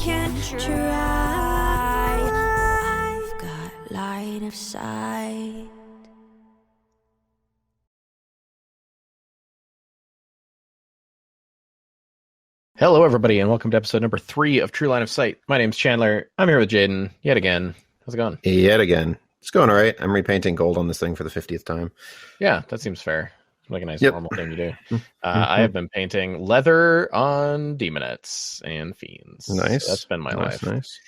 can try. I've got line of sight. Hello, everybody, and welcome to episode number 3 of True Line of Sight. My name's Chandler. I'm here with Jaden yet again. How's it going? Yet again. It's going all right. I'm repainting gold on this thing for the 50th time. Yeah, that seems fair. Like a nice normal thing to do. I have been painting leather on demonettes and fiends. Nice. So that's been my life. Nice.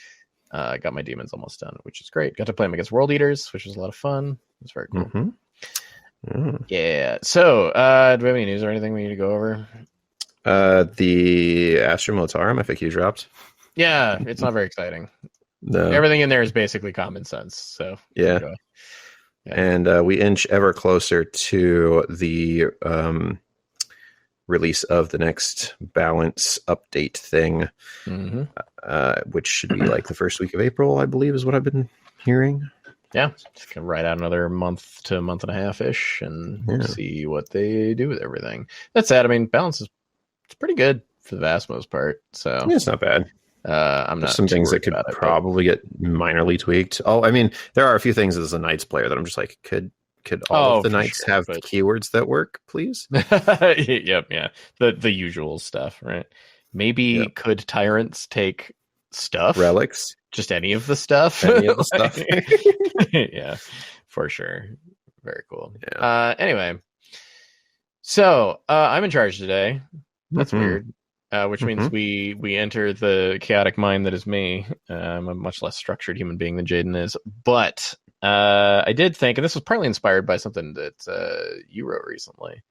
I got my demons almost done, which is great. Got to play them against world eaters, which was a lot of fun. It was very cool. Yeah. So, do we have any news or anything we need to go over? The Astrum Lotarum FAQ dropped. Yeah, it's not very exciting. No. Everything in there is basically common sense. So yeah. And we inch ever closer to the release of the next balance update thing, which should be like the first week of April, I believe, is what I've been hearing. Yeah, just gonna ride out another month to a month and a half ish and see what they do with everything. That's sad. I mean, balance is pretty good for the vast most part. So yeah, it's not bad. I'm not. There's some things that could probably get minorly tweaked. Oh, I mean, there are a few things as a Knights player that I'm just like, could all of the Knights have keywords that work, please? Yep, yeah. The usual stuff, right? Maybe could tyrants take stuff? Relics? Just any of the stuff? Any of the stuff. Yeah, for sure. Very cool. Yeah. Anyway. So I'm in charge today. That's weird. Which means we enter the chaotic mind that is me. I'm a much less structured human being than Jaden is. But I did think, and this was partly inspired by something that you wrote recently,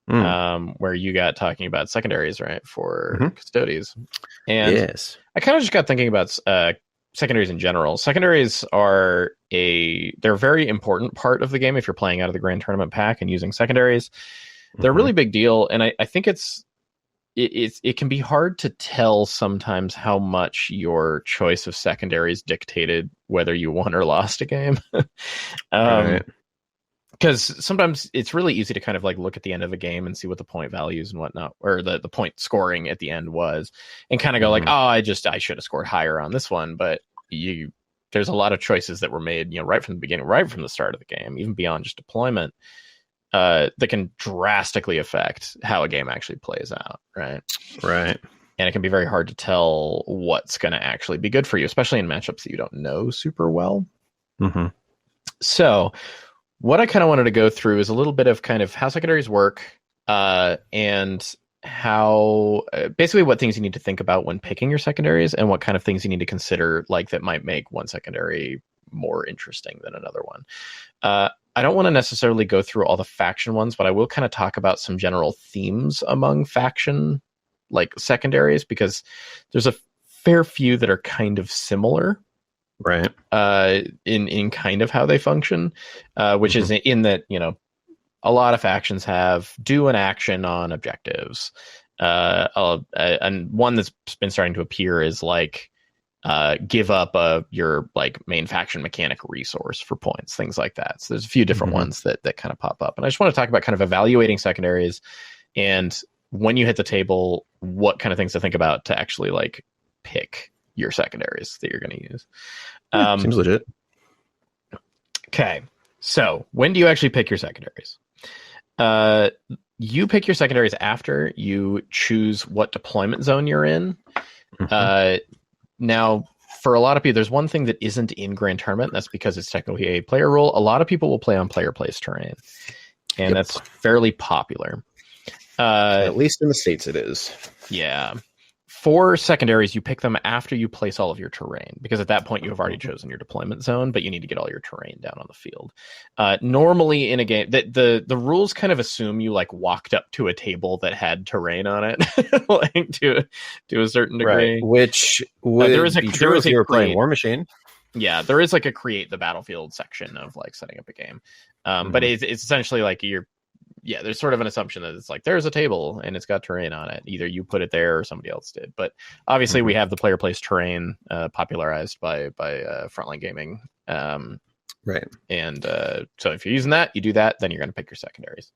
where you got talking about secondaries, right, for custodies. And yes. I kind of just got thinking about secondaries in general. Secondaries are they're a very important part of the game if you're playing out of the Grand Tournament pack and using secondaries. They're a really big deal, and I think it can be hard to tell sometimes how much your choice of secondaries dictated whether you won or lost a game. Because sometimes it's really easy to kind of like look at the end of a game and see what the point values and whatnot, or the point scoring at the end was, and kind of go like, oh, I should have scored higher on this one. But there's a lot of choices that were made, right from the beginning, right from the start of the game, even beyond just deployment, that can drastically affect how a game actually plays out, right? Right. And it can be very hard to tell what's going to actually be good for you, especially in matchups that you don't know super well. So what I kind of wanted to go through is a little bit of kind of how secondaries work, and how basically what things you need to think about when picking your secondaries, and what kind of things you need to consider, like that might make one secondary more interesting than another one. I don't want to necessarily go through all the faction ones, but I will kind of talk about some general themes among faction like secondaries, because there's a fair few that are kind of similar, right? In kind of how they function, which is in that, a lot of factions do an action on objectives. And one that's been starting to appear is like, give up your like main faction mechanic resource for points, things like that. So there's a few different ones that kind of pop up. And I just want to talk about kind of evaluating secondaries, and when you hit the table, what kind of things to think about to actually like pick your secondaries that you're going to use. Seems legit. Okay. So when do you actually pick your secondaries? You pick your secondaries after you choose what deployment zone you're in. Now, for a lot of people, there's one thing that isn't in Grand Tournament. That's because it's technically a player rule. A lot of people will play on player place terrain, and that's fairly popular. At least in the States it is. Yeah. For secondaries, you pick them after you place all of your terrain, because at that point you have already chosen your deployment zone, but you need to get all your terrain down on the field. Normally in a game, the rules kind of assume you like walked up to a table that had terrain on it, like to a certain degree. Right. Which would be true if you were playing War Machine. Yeah, there is like a create the battlefield section of like setting up a game, but it's essentially like there's sort of an assumption that it's like there's a table and it's got terrain on it. Either you put it there or somebody else did. But obviously we have the player place terrain popularized by Frontline Gaming. Right. And so if you're using that, you do that, then you're going to pick your secondaries.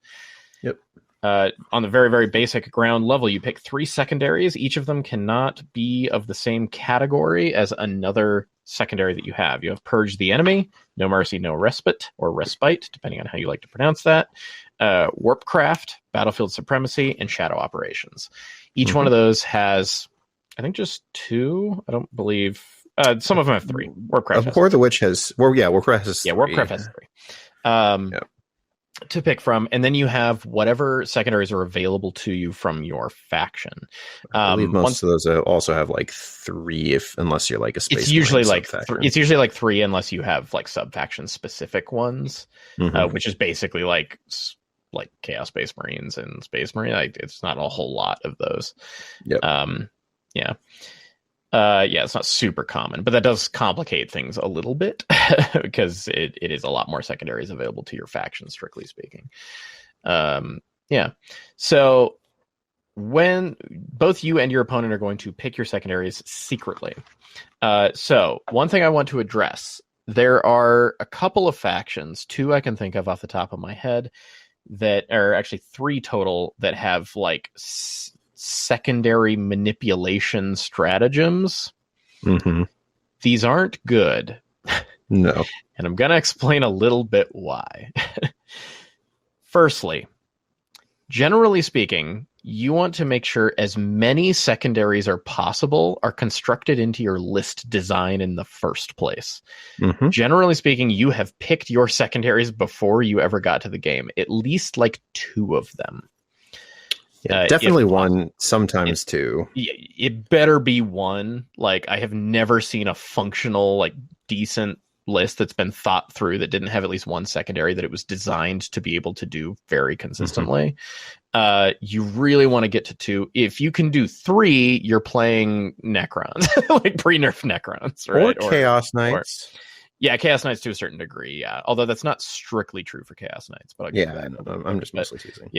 Yep. On the very, very basic ground level, you pick 3 secondaries. Each of them cannot be of the same category as another secondary that you have. You have Purge the Enemy, No Mercy, No Respite, or Respite, depending on how you like to pronounce that. Warpcraft, Battlefield Supremacy, and Shadow Operations. Each one of those has, I think, just 2. I don't believe... some of them have 3. Warcraft has War of the Witch has... Warcraft has 3. Yeah, Warcraft has 3. To pick from, and then you have whatever secondaries are available to you from your faction. I believe most of those also have like 3, unless you're like a space. It's usually like it's usually like 3 unless you have like sub-faction specific ones, which is basically like Chaos Space Marines and Space Marine. Like, it's not a whole lot of those. It's not super common, but that does complicate things a little bit because it is a lot more secondaries available to your faction, strictly speaking. So when both you and your opponent are going to pick your secondaries secretly. So one thing I want to address, there are a couple of factions, 2 I can think of off the top of my head, that are actually 3 total that have like secondary manipulation stratagems. These aren't good. No. And I'm going to explain a little bit why. Firstly, generally speaking, you want to make sure as many secondaries as possible are constructed into your list design in the first place. Generally speaking, you have picked your secondaries before you ever got to the game, at least like 2 of them. Definitely 1, sometimes 2. It better be 1. Like, I have never seen a functional, like, decent list that's been thought through that didn't have at least 1 secondary that it was designed to be able to do very consistently. You really want to get to 2. If you can do 3, you're playing Necrons, like pre-nerf Necrons, right? Or Chaos Knights. Chaos Knights to a certain degree, although that's not strictly true for Chaos Knights. But I'm just mostly teasing.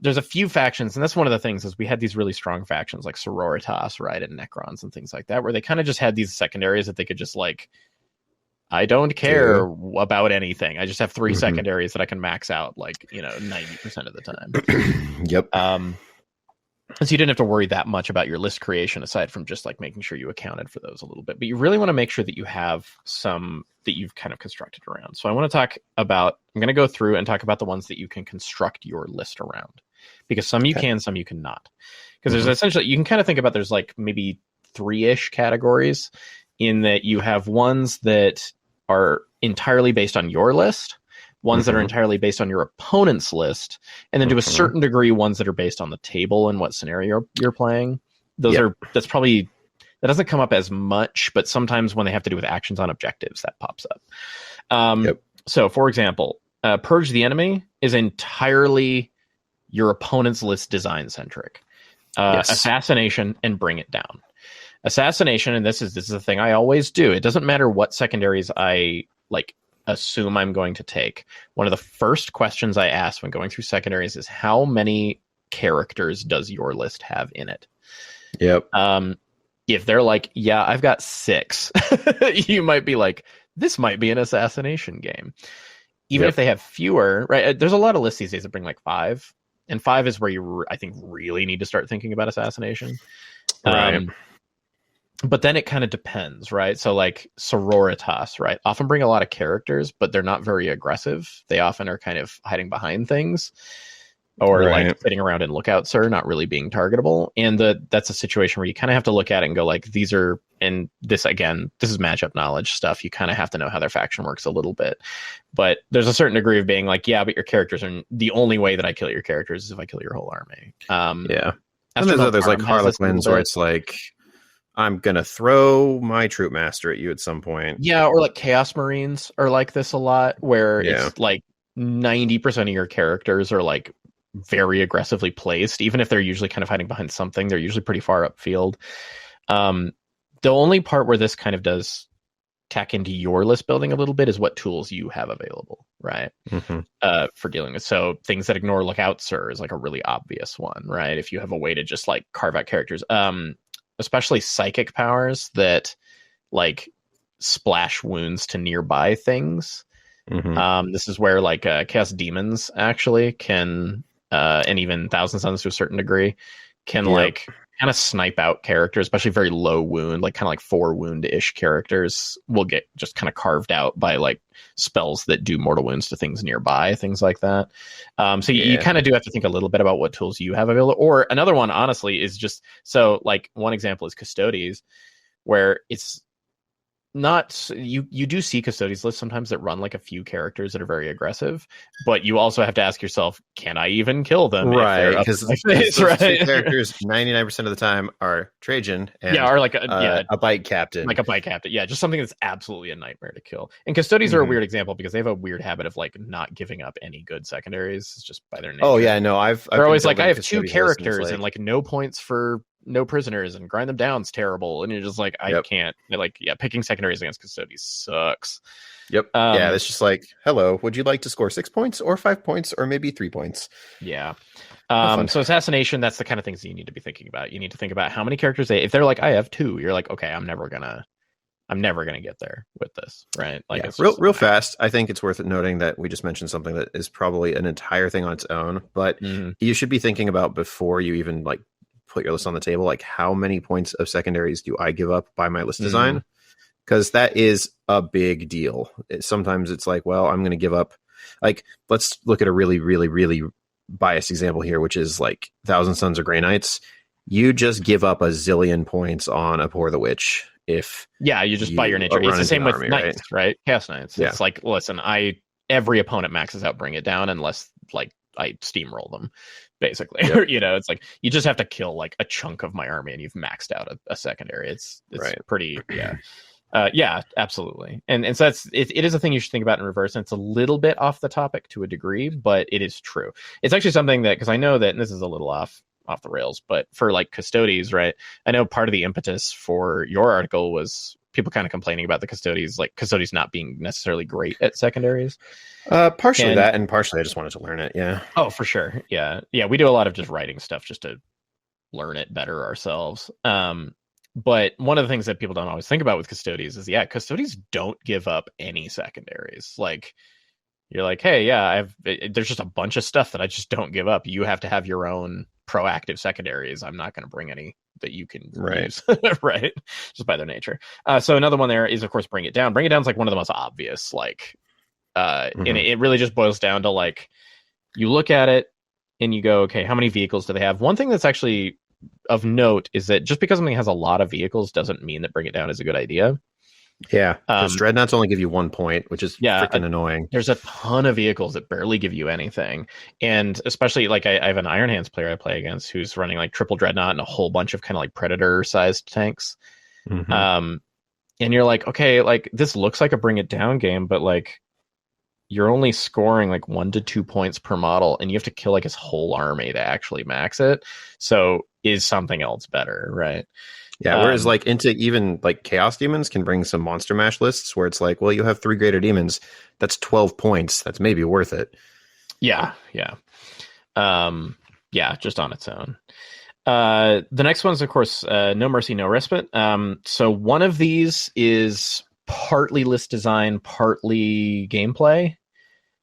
There's a few factions, and that's one of the things is we had these really strong factions like Sororitas, right, and Necrons and things like that, where they kind of just had these secondaries that they could just like, I don't care about anything. I just have 3 secondaries that I can max out like 90% of the time. So you didn't have to worry that much about your list creation aside from just like making sure you accounted for those a little bit. But you really want to make sure that you have some that you've kind of constructed around. So I want to talk about, I'm going to go through and talk about the ones that you can construct your list around, because some you can, some you cannot. Because there's essentially, you can kind of think about there's like maybe 3-ish categories in that you have ones that are entirely based on your list, ones that are entirely based on your opponent's list, and then to a certain degree, ones that are based on the table and what scenario you're playing. That doesn't come up as much, but sometimes when they have to do with actions on objectives, that pops up. So for example, Purge the Enemy is entirely your opponent's list design centric. Assassination and Bring It Down. Assassination, and this is the thing I always do. It doesn't matter what secondaries I like assume I'm going to take. One of the first questions I ask when going through secondaries is how many characters does your list have in it? If they're like, yeah, I've got 6, you might be like, this might be an assassination game. Even if they have fewer, right? There's a lot of lists these days that bring like 5, and 5 is where you, I think, really need to start thinking about assassination. Right. But then it kind of depends, right? So like Sororitas, right, often bring a lot of characters, but they're not very aggressive. They often are kind of hiding behind things, or like sitting around in lookouts, or not really being targetable. And that's a situation where you kind of have to look at it and go like, these are, and this again, this is matchup knowledge stuff. You kind of have to know how their faction works a little bit. But there's a certain degree of being like, yeah, but your characters are, the only way that I kill your characters is if I kill your whole army. And there's like Harlequins where it's like, I'm going to throw my troop master at you at some point. Yeah, or like Chaos Marines are like this a lot, where it's like 90% of your characters are like very aggressively placed. Even if they're usually kind of hiding behind something, they're usually pretty far upfield. The only part where this kind of does tack into your list building a little bit is what tools you have available, right? For dealing with. So things that ignore lookouts is like a really obvious one, right? If you have a way to just like carve out characters. Especially psychic powers that like splash wounds to nearby things. This is where like Chaos Demons actually can and even Thousand Suns to a certain degree, can like kind of snipe out characters, especially very low wound, like kind of like 4 wound-ish characters will get just kind of carved out by like spells that do mortal wounds to things nearby, things like that. So you kind of do have to think a little bit about what tools you have available. Or another one, honestly, is just, so like one example is Custodes, where it's not, you do see Custodes lists sometimes that run like a few characters that are very aggressive, but you also have to ask yourself, can I even kill them? Right, because characters 99% of the time are Trajan and or like a bite captain. Like a bite captain. Yeah, just something that's absolutely a nightmare to kill. And Custodes are a weird example because they have a weird habit of like not giving up any good secondaries just by their nature. Oh yeah, no, they're always like, I have 2 characters and like no points for no prisoners, and grind them down's terrible, and you're just like, I can't. Like, picking secondaries against Custodes sucks. Yep. It's just like, hello, would you like to score 6 points or 5 points or maybe 3 points? Yeah. So assassination, that's the kind of things that you need to be thinking about. You need to think about how many characters if they're like, I have 2, you're like, okay, I'm never gonna get there with this, right? Like, it's real fast. I think it's worth noting that we just mentioned something that is probably an entire thing on its own, but you should be thinking about before you even like put your list on the table, like how many points of secondaries do I give up by my list design? Because that is a big deal. Sometimes it's like, well, I'm going to give up, like, let's look at a really, really, really biased example here, which is like Thousand Sons or Grey Knights. You just give up a zillion points on Abhor the Witch if you just buy your nature. It's the same with Knights, right? Chaos Knights. It's like, listen, every opponent maxes out Bring It Down unless like I steamroll them, basically. It's like you just have to kill like a chunk of my army and you've maxed out a secondary. It's pretty absolutely. And so it is a thing you should think about in reverse, and it's a little bit off the topic to a degree, but it is true. It's actually something that, because I know that, and this is a little off the rails, but for like Custodes, right, I know part of the impetus for your article was people kind of complaining about the Custodes, like Custodes not being necessarily great at secondaries. Partially that, and partially I just wanted to learn it. Yeah. Oh, for sure. Yeah. We do a lot of just writing stuff just to learn it better ourselves. But one of the things that people don't always think about with Custodes is, Custodes don't give up any secondaries. Like, you're like, hey, there's just a bunch of stuff that I just don't give up. You have to have your own proactive secondaries. I'm not going to bring any that you can use, right? Just by their nature. So another one there is, of course, Bring It Down. Bring It Down is like one of the most obvious, like, and it really just boils down to like, you look at it and you go, okay, how many vehicles do they have? One thing that's actually of note is that just because something has a lot of vehicles doesn't mean that Bring It Down is a good idea. Yeah, because dreadnoughts only give you 1 point, which is freaking annoying. There's a ton of vehicles that barely give you anything, and especially like I have an Iron Hands player I play against who's running like triple dreadnought and a whole bunch of kind of like predator-sized tanks. And you're like, okay, like this looks like a Bring It Down game, but like you're only scoring like 1 to 2 points per model, and you have to kill like his whole army to actually max it. So is something else better, right? Yeah, whereas like into even like Chaos Demons can bring some monster mash lists where it's like, well, you have 3 greater demons. That's 12 points. That's maybe worth it. Yeah. Just on its own. The next one's, of course, No Mercy, No Respite. So one of these is partly list design, partly gameplay.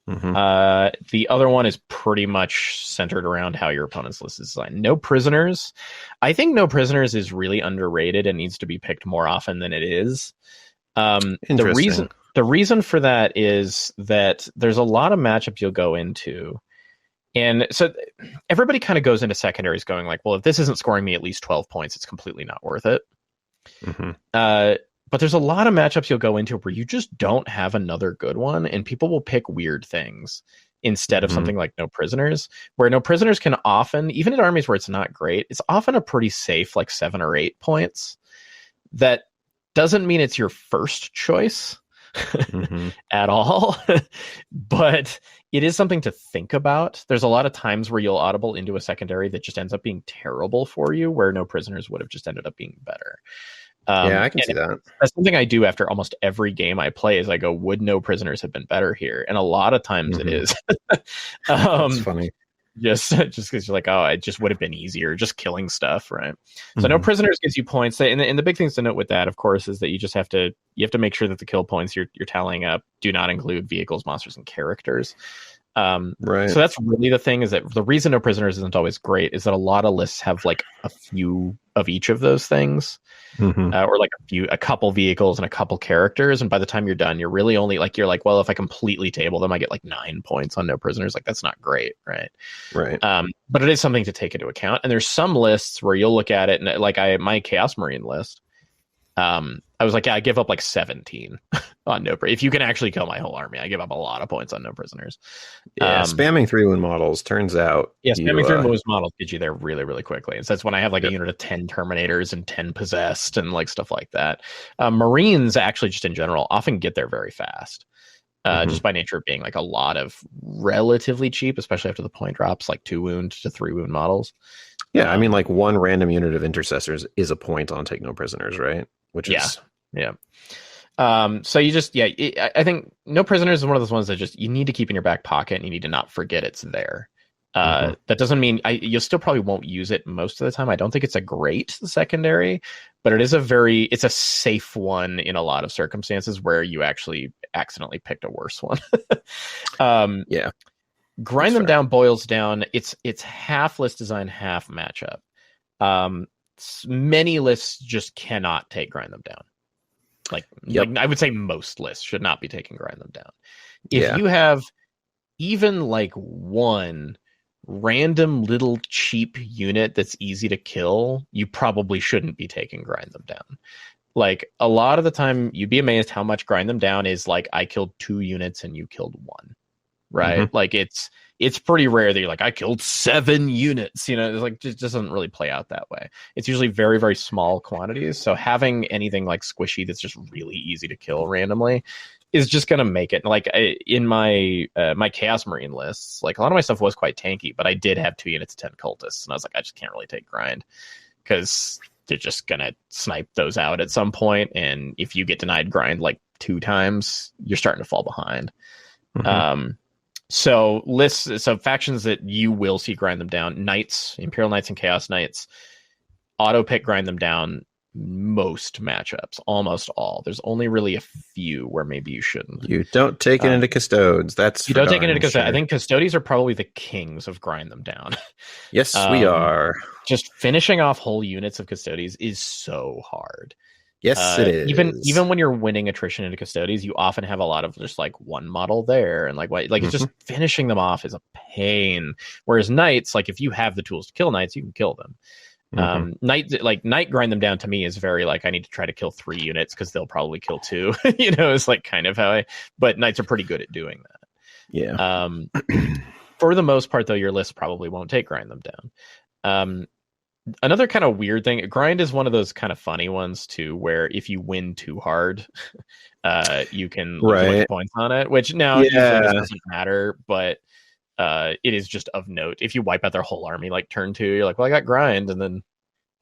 The other one is pretty much centered around how your opponent's list is designed. No Prisoners. I think No Prisoners is really underrated and needs to be picked more often than it is. The reason for that is that there's a lot of matchups you'll go into. And so everybody kind of goes into secondaries going like, well, if this isn't scoring me at least 12 points, it's completely not worth it. But there's a lot of matchups you'll go into where you just don't have another good one, and people will pick weird things instead of something like No Prisoners, where No Prisoners can often, even in armies where it's not great, it's often a pretty safe like 7 or 8 points. That doesn't mean it's your first choice at all, but it is something to think about. There's a lot of times where you'll audible into a secondary that just ends up being terrible for you, where No Prisoners would have just ended up being better. I can see that. That's something I do after almost every game I play is I go, would No Prisoners have been better here? And a lot of times it is. That's funny. Just because you're like, oh, it just would have been easier just killing stuff, right? So No Prisoners gives you points. And the big things to note with that, of course, is that you have to make sure that the kill points you're tallying up do not include vehicles, monsters, and characters. Right. So that's really the thing, is that the reason No Prisoners isn't always great is that a lot of lists have like a few of each of those things, or like a couple vehicles and a couple characters. And by the time you're done, you're really only like, you're like, well, if I completely table them, I get like 9 points on No Prisoners. Like, that's not great. Right. Right. But it is something to take into account. And there's some lists where you'll look at it and like my Chaos Marine list, I was like, yeah, I give up like 17 on no. If you can actually kill my whole army, I give up a lot of points on No Prisoners. Yeah, spamming 3-wound models turns out. Yeah, spamming 3-wound models gets you there really, really quickly. And so that's when I have like a unit of 10 Terminators and 10 Possessed and like stuff like that. Marines actually, just in general, often get there very fast. Just by nature of being like a lot of relatively cheap, especially after the point drops, like 2-wound to 3-wound models. Yeah, I mean, like one random unit of Intercessors is a point on Take No Prisoners, right? Which is so you just I think No Prisoners is one of those ones that just you need to keep in your back pocket, and you need to not forget it's there. That doesn't mean you still probably won't use it most of the time. I don't think it's a great secondary, but it is it's a safe one in a lot of circumstances where you actually accidentally picked a worse one. Grind them down boils down. It's half list design, half matchup. Many lists just cannot take Grind them down. Like I would say most lists should not be taking Grind them down. If you have even like one random little cheap unit that's easy to kill, you probably shouldn't be taking Grind them down. Like, a lot of the time, you'd be amazed how much Grind them down is like, I killed 2 units and you killed 1. Right? Like, it's pretty rare that you're like, I killed 7 units. You know, it's like, just doesn't really play out that way. It's usually very, very small quantities. So having anything like squishy that's just really easy to kill randomly is just going to make it. Like, in my my Chaos Marine lists, like, a lot of my stuff was quite tanky, but I did have 2 units of 10 cultists, and I was like, I just can't really take grind because they're just going to snipe those out at some point, and if you get denied grind like 2 times, you're starting to fall behind. So factions that you will see grind them down: Knights, Imperial Knights, and Chaos Knights. Auto pick grind them down most matchups, almost all. There's only really a few where maybe you shouldn't. You don't take it into Custodes. You don't take it into Custodes. I think Custodies are probably the kings of grind them down. Yes, we are. Just finishing off whole units of Custodies is so hard. Yes, it is. Even when you're winning attrition into Custodies, you often have a lot of just like one model there, and it's just finishing them off is a pain. Whereas Knights, like, if you have the tools to kill Knights, you can Kill them. Night grind them down to me is very like, I need to try to kill 3 units because they'll probably kill 2. You know, it's like kind of how but Knights are pretty good at doing that. Yeah. For the most part, though, your list probably won't take grind them down. Another kind of weird thing, grind is one of those kind of funny ones too, where if you win too hard, you can lose points on it, which now usually doesn't matter, but it is just of note. If you wipe out their whole army like turn 2, you're like, well, I got grind, and then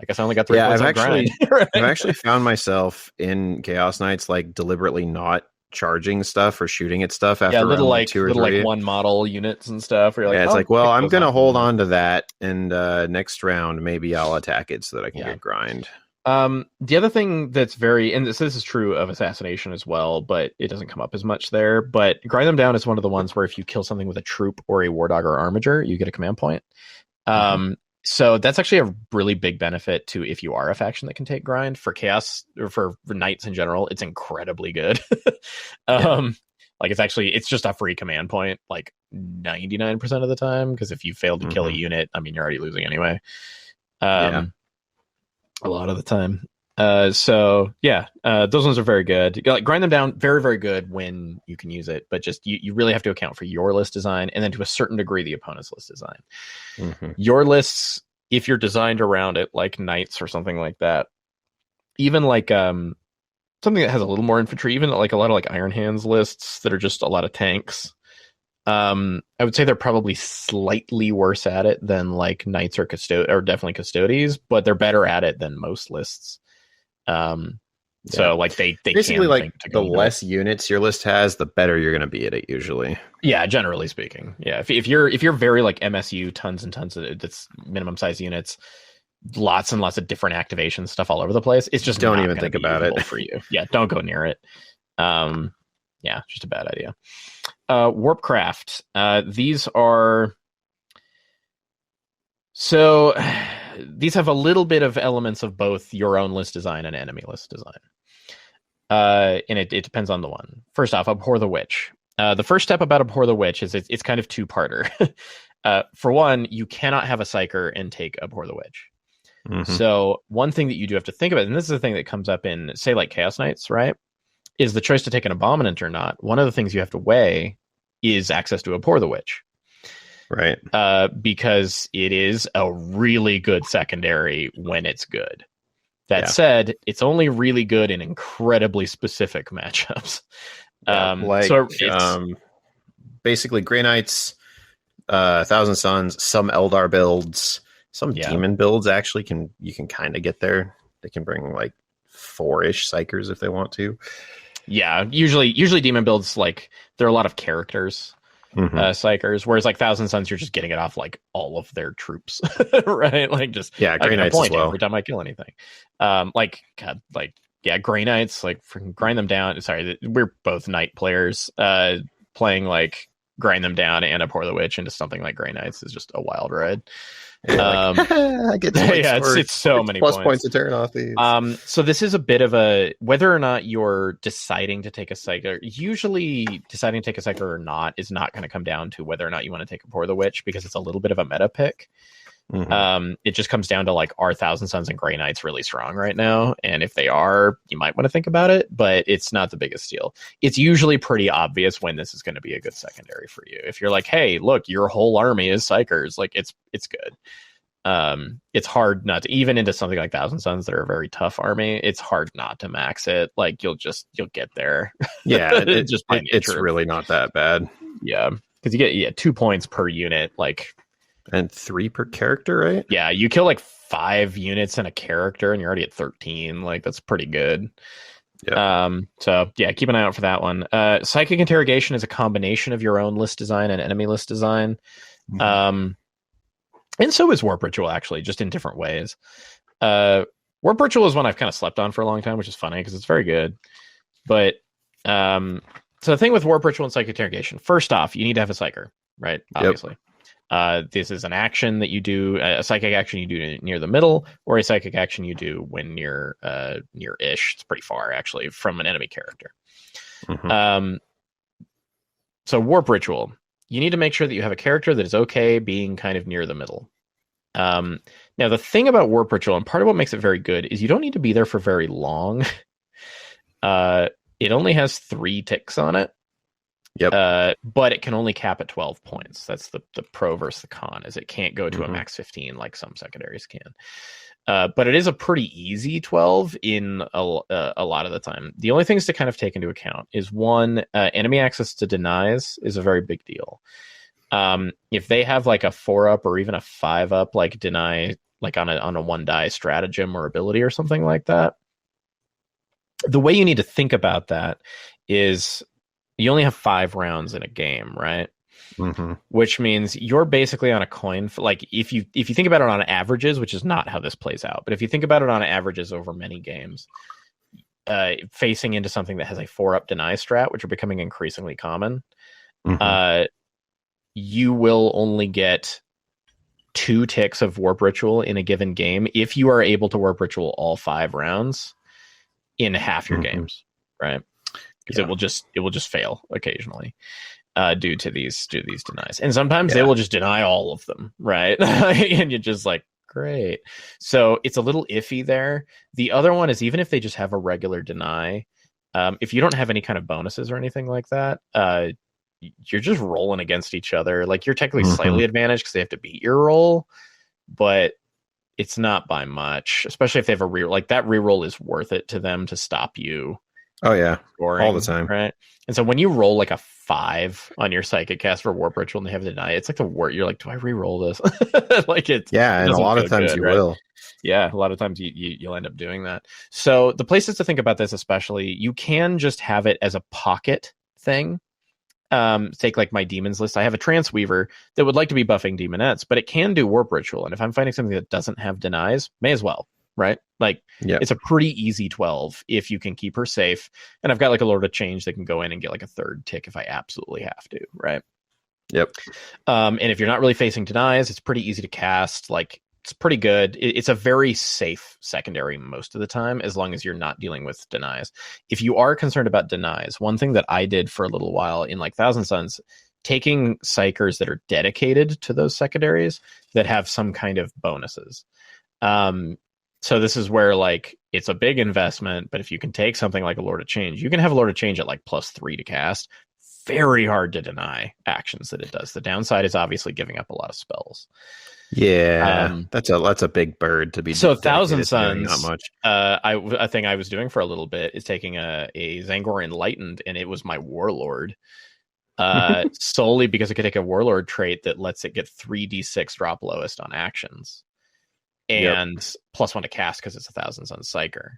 I guess I only got 3 points on grind. Right? I've actually found myself in Chaos Knights like deliberately not charging stuff or shooting at stuff after little like 2 or 3. Like one model units and stuff. Where you're like, it's like, well, I'm gonna hold on to that, and next round maybe I'll attack it so that I can get grind. The other thing that's and this is true of Assassination as well, but it doesn't come up as much there. But Grind them down is one of the ones where if you kill something with a troop or a war dog or armiger, you get a command point. So that's actually a really big benefit to if you are a faction that can take grind. For Chaos or for Knights in general, it's incredibly good. Like, it's just a free command point like 99% of the time, because if you fail to kill a unit, I mean, you're already losing anyway. A lot of the time. Those ones are very good. Like, grind them down, very, very good when you can use it, but just you really have to account for your list design, and then to a certain degree the opponent's list design. Your lists, if you're designed around it, like Knights or something like that, even like something that has a little more infantry, even like a lot of like Iron Hands lists that are just a lot of tanks, I would say they're probably slightly worse at it than like Knights or definitely Custodies, but they're better at it than most lists. So like they basically, like, the less units your list has, the better you're going to be at it usually. Yeah, generally speaking. Yeah, if you're very like MSU, tons and tons of that's minimum size units, lots and lots of different activation stuff all over the place, it's just don't even think about it for you. Yeah, don't go near it. Yeah, just a bad idea. Warpcraft. These are... So these have a little bit of elements of both your own list design and enemy list design. And it depends on the one. First off, Abhor the Witch. The first step about Abhor the Witch is it's kind of two-parter. For one, you cannot have a Psyker and take Abhor the Witch. Mm-hmm. So one thing that you do have to think about, and this is the thing that comes up in, say, like Chaos Knights, right, is the choice to take an Abominant or not. One of the things you have to weigh is access to Abhor the Witch. Right. Because it is a really good secondary when it's good. That said, it's only really good in incredibly specific matchups. Basically Grey Knights, Thousand Suns, some Eldar builds, some Demon builds actually you can kind of get there. They can bring like 4-ish Psykers if they want to. Yeah, usually Demon builds, like, there are a lot of characters. Psykers, whereas like Thousand Suns, you're just getting it off like all of their troops, right? Like just Grey Knights as well. Every time I kill anything, Grey Knights, like grind them down. Sorry, we're both Knight players. Playing like grind them down and Abhor the Witch into something like Grey Knights is just a wild ride. I get it's so many points a turn off these. So this is a bit of a, whether or not you're deciding to take a Psyker, usually deciding to take a Psyker or not is not going to come down to whether or not you want to take Abhor the Witch, because it's a little bit of a meta pick. It just comes down to like, are Thousand Suns and Grey Knights really strong right now? And if they are, you might want to think about it, but it's not the biggest deal. It's usually pretty obvious when this is going to be a good secondary for you. If you're like, hey, look, your whole army is Psykers, like it's good. It's hard not to, even into something like Thousand Suns that are a very tough army, it's hard not to max it. Like you'll get there. Yeah, it's really not that bad. Yeah, because you get 2 points per unit, like, and 3 per character, right? Yeah, you kill like 5 units in a character and you're already at 13. Like that's pretty good. Yeah. So yeah, keep an eye out for that one. Psychic Interrogation is a combination of your own list design and enemy list design. And so is Warp Ritual, actually, just in different ways. Warp Ritual is one I've kind of slept on for a long time, which is funny because it's very good. But so the thing with Warp Ritual and Psychic Interrogation, first off, you need to have a Psyker, right? Obviously. This is an action that you do, a psychic action you do near the middle, or a psychic action you do when near near-ish. It's pretty far, actually, from an enemy character. So Warp Ritual, you need to make sure that you have a character that is okay being kind of near the middle. Now, the thing about Warp Ritual, and part of what makes it very good, is you don't need to be there for very long. It only has 3 ticks on it. Yep. But it can only cap at 12 points. That's the pro versus the con, is it can't go to a max 15 like some secondaries can. But it is a pretty easy 12 in a lot of the time. The only things to kind of take into account is, one, enemy access to denies is a very big deal. If they have like a 4-up or even a 5-up, like deny, like on a 1-die stratagem or ability or something like that, the way you need to think about that is you only have 5 rounds in a game, right? Which means you're basically on a coin. Like if you think about it on averages, which is not how this plays out, but if you think about it on averages over many games, facing into something that has a 4-up deny strat, which are becoming increasingly common, you will only get 2 ticks of Warp Ritual in a given game if you are able to Warp Ritual all 5 rounds in half your games, right? Because it will just fail occasionally due to these denies, and sometimes they will just deny all of them, right? And you're just like, great. So it's a little iffy there. The other one is, even if they just have a regular deny, if you don't have any kind of bonuses or anything like that, you're just rolling against each other. Like you're technically slightly advantaged because they have to beat your roll, but it's not by much. Especially if they have a reroll. Like that reroll is worth it to them to stop you. Oh yeah, scoring, all the time, right? And so when you roll like a 5 on your psychic cast for Warp Ritual and they have to deny, it's like the word. You're like, do I re-roll this? Like it. Yeah, and a lot of times you will. Yeah, a lot of times you'll end up doing that. So the places to think about this, especially, you can just have it as a pocket thing. Take like my demons list. I have a Transweaver that would like to be buffing demonettes, but it can do Warp Ritual. And if I'm finding something that doesn't have denies, may as well. right? Like, Yeah. it's a pretty easy 12 if you can keep her safe. And I've got like a Lord of Change that can go in and get like a third tick if I absolutely have to, right? Yep. And if you're not really facing denies, it's pretty easy to cast. Like, it's pretty good. It's a very safe secondary most of the time, as long as you're not dealing with denies. If you are concerned about denies, one thing that I did for a little while in like Thousand Suns, taking psychers that are dedicated to those secondaries that have some kind of bonuses. So this is where like it's a big investment, but if you can take something like a Lord of Change, you can have a Lord of Change at like +3 to cast. Very hard to deny actions that it does. The downside is obviously giving up a lot of spells. Yeah, that's a big bird to be. So Thousand Suns, not much. A thing I was doing for a little bit is taking a Zangor Enlightened, and it was my Warlord. Solely because I could take a Warlord trait that lets it get 3d6 drop lowest on actions, and +1 to cast because it's a Thousand Suns Psyker.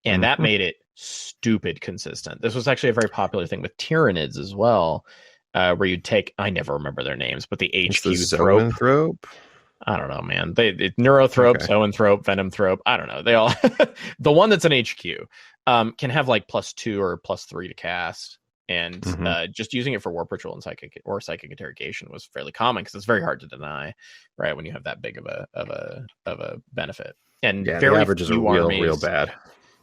And that made it stupid consistent. This was actually a very popular thing with Tyranids as well, where you'd take, I never remember their names, but the HQ Zoanthrope. I don't know, man. They Neurothrope, Zoanthrope, Venomthrope. I don't know. They all the one that's an HQ can have like +2 or +3 to cast, and just using it for Warp Ritual and Psychic Interrogation was fairly common because it's very hard to deny, right? When you have that big of a benefit, and the very averages are real bad.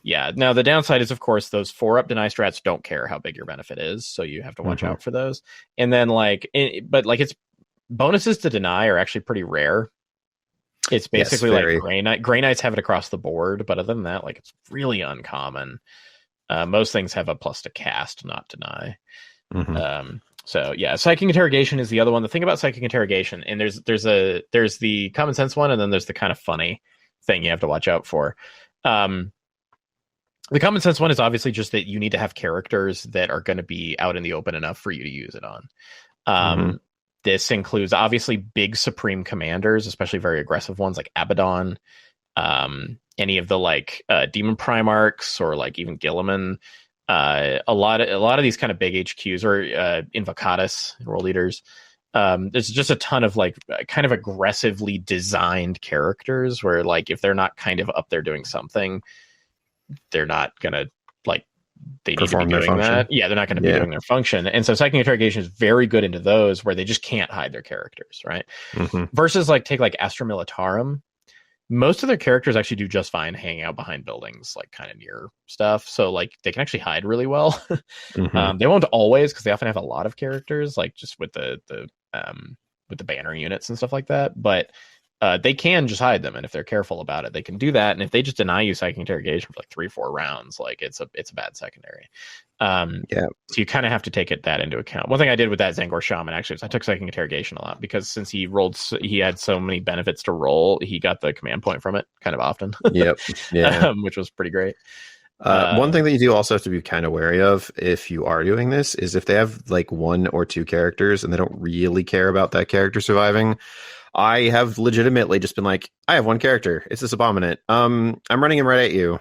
Yeah. Now the downside is, of course, those 4-up deny strats don't care how big your benefit is, so you have to watch out for those. And then it's bonuses to deny are actually pretty rare. It's basically like Grey Knights have it across the board, but other than that, like, it's really uncommon. Most things have a + to cast, not deny. So yeah, Psychic Interrogation is the other one. The thing about Psychic Interrogation, and there's the common sense one, and then there's the kind of funny thing you have to watch out for. The common sense one is obviously just that you need to have characters that are going to be out in the open enough for you to use it on. This includes obviously big Supreme Commanders, especially very aggressive ones like Abaddon, any of the like Demon Primarchs, or like even Gilliman. A lot of these kind of big HQs, or Invocatus, World Leaders. There's just a ton of like kind of aggressively designed characters where, like, if they're not kind of up there doing something, they're not gonna, like, they need to be doing that. Yeah, they're not going to be doing their function. And so Psychic Interrogation is very good into those where they just can't hide their characters, right? Versus like take like Astra Militarum. Most of their characters actually do just fine hanging out behind buildings, like kind of near stuff. So like they can actually hide really well. They won't always, because they often have a lot of characters, like just with the banner units and stuff like that. But they can just hide them, and if they're careful about it, they can do that. And if they just deny you Psychic Interrogation for like 3-4 rounds, like it's a bad secondary. So you kind of have to take that into account. One thing I did with that Zangor Shaman actually is I took Psychic Interrogation a lot, because since he had so many benefits to roll, he got the command point from it kind of often. Which was pretty great. One thing that you do also have to be kind of wary of if you are doing this is if they have like 1 or 2 characters and they don't really care about that character surviving. I have legitimately just been like, I have 1 character. It's this Abominant. I'm running him right at you.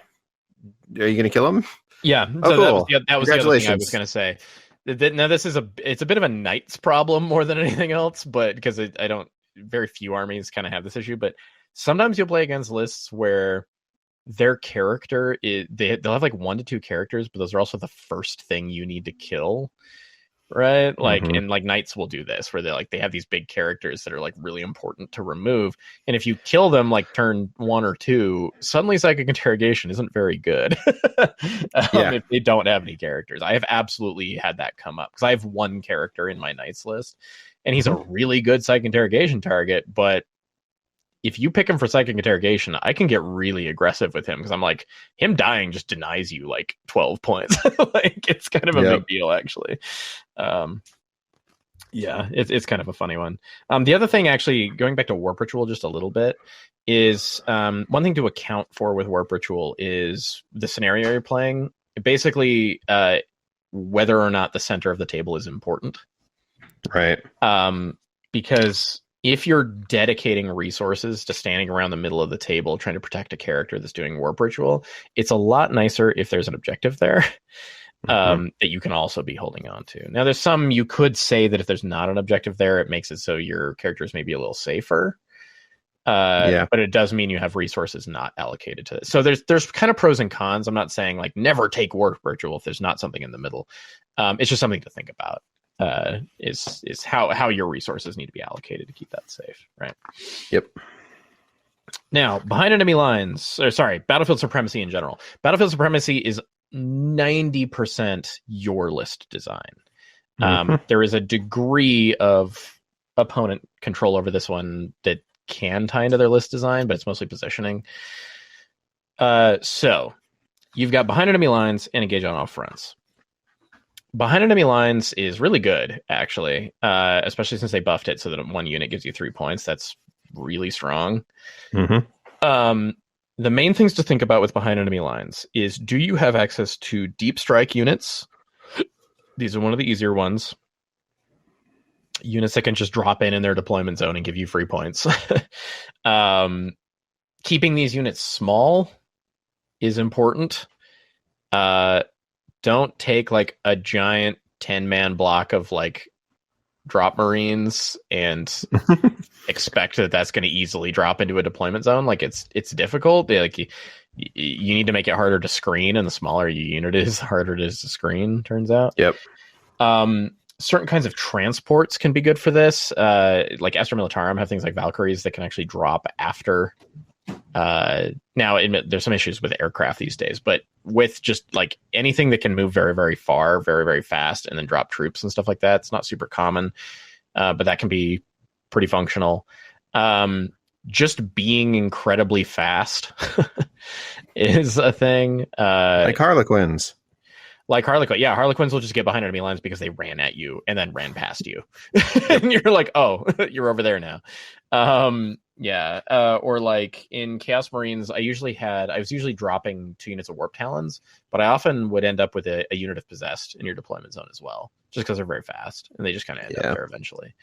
Are you going to kill him? Yeah. Oh, so cool. that was the other thing I was going to say. Now this is it's a bit of a Knights problem more than anything else, but because very few armies kind of have this issue, but sometimes you'll play against lists where their character they'll have like 1 to 2 characters, but those are also the first thing you need to kill. Right, like and like Knights will do this where they have these big characters that are like really important to remove, and if you kill them like turn 1 or 2, suddenly Psychic Interrogation isn't very good. If they don't have any characters. I have absolutely had that come up because I have 1 character in my Knights list, and he's a really good Psychic Interrogation target, but if you pick him for Psychic Interrogation, I can get really aggressive with him because I'm like, him dying just denies you like 12 points. Like, it's kind of a big deal, actually. It's kind of a funny one. The other thing, actually, going back to Warp Ritual just a little bit, is one thing to account for with Warp Ritual is the scenario you're playing. Basically, whether or not the center of the table is important. Right. Because if you're dedicating resources to standing around the middle of the table trying to protect a character that's doing Warp Ritual, it's a lot nicer if there's an objective there that you can also be holding on to. Now, there's some you could say that if there's not an objective there, it makes it so your characters may be a little safer. But it does mean you have resources not allocated to it. So there's kind of pros and cons. I'm not saying like never take War Ritual if there's not something in the middle. It's just something to think about. Is how your resources need to be allocated to keep that safe, right? Yep. Now, behind enemy lines, Battlefield Supremacy in general. Battlefield Supremacy is 90% your list design. There is a degree of opponent control over this one that can tie into their list design, but it's mostly positioning. So you've got behind enemy lines and engage on all fronts. Behind enemy lines is really good, actually, especially since they buffed it so that one unit gives you 3 points. That's really strong. The main things to think about with behind enemy lines is, do you have access to deep strike units? These are one of the easier ones. Units that can just drop in their deployment zone and give you free points. Keeping these units small is important. Don't take like a giant 10-man block of like drop marines and expect that that's going to easily drop into a deployment zone. Like it's difficult. Like you need to make it harder to screen, and the smaller your unit is, the harder it is to screen, turns out. Yep. Certain kinds of transports can be good for this. Like Astra Militarum have things like Valkyries that can actually drop after. Now, there's some issues with aircraft these days, but with just like anything that can move very, very far, very, very fast, and then drop troops and stuff like that, it's not super common, but that can be pretty functional. Just being incredibly fast is a thing. Like Harlequins. Yeah, Harlequins will just get behind enemy lines because they ran at you and then ran past you. And you're like, oh, you're over there now. Or like in Chaos Marines, I was usually dropping 2 units of Warp Talons, but I often would end up with a unit of Possessed in your deployment zone as well, just because they're very fast and they just kind of end up there eventually.